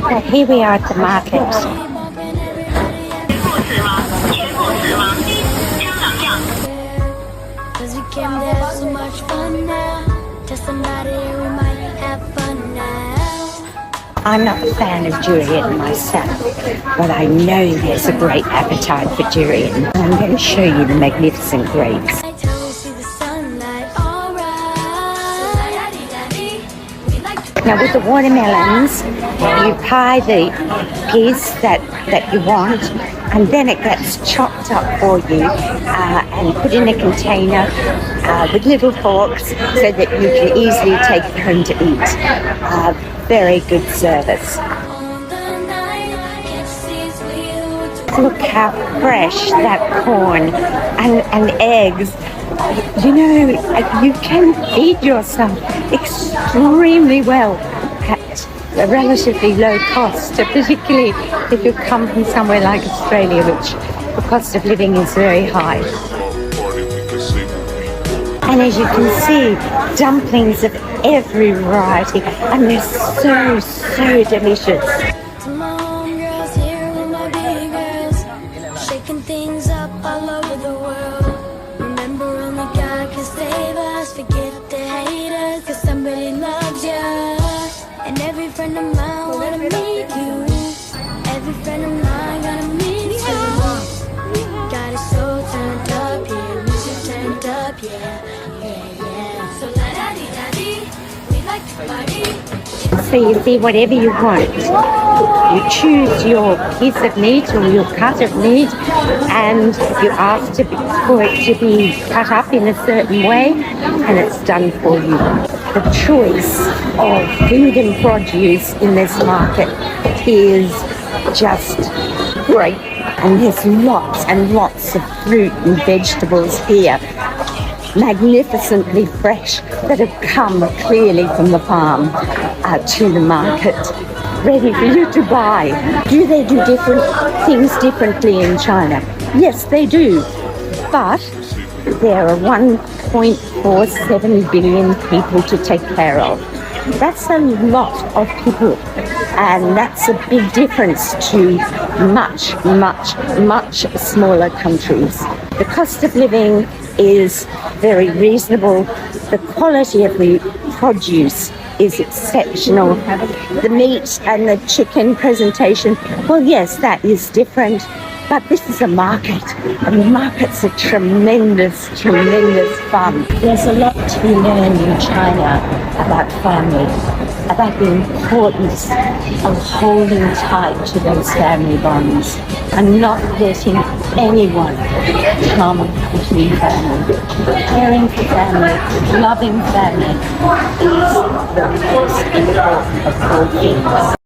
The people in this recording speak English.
But here we are at the market. I'm not a fan of durian myself, but I know there's a great appetite for durian. I'm going to show you the magnificent grapes. Now with the watermelons, you pie the piece that you want, and then it gets chopped up for you and put in a container with little forks so that you can easily take it home to eat. Very good service. Look how fresh that corn and eggs. You know, you can feed yourself extremely well at a relatively low cost, particularly if you come from somewhere like Australia, which the cost of living is very high. And as you can see, dumplings of every variety, and they're so delicious. Come on, girls, here with my big girls, shaking things up all over the world. Remember, only God can save us. Forget the haters, 'cause somebody loves you. And every friend of mine wanna meet you. Every friend of mine gonna meet you. Got it so turned up, yeah, music turned up, yeah. So la-da-dee-da-dee, we like to party. So you see, whatever you want, you choose your piece of meat or your cut of meat, and you ask for it to be cut up in a certain way, and it's done for you. The choice of food and produce in this market is just great, and there's lots and lots of fruit and vegetables here, magnificently fresh, that have come clearly from the farm to the market, ready for you to buy. Do they do different things differently in China? Yes, they do. But there are 1.47 billion people to take care of. That's a lot of people, and that's a big difference to much smaller countries. The cost of living is very reasonable. The quality of the produce is exceptional. The meat and the chicken presentation, well, yes, that is different, but this is a market, and the markets are tremendous fun. There's a lot to be learned in China about family, about the importance of holding tight to those family bonds and not letting anyone come between family. Caring for family, loving family is the most important of all things.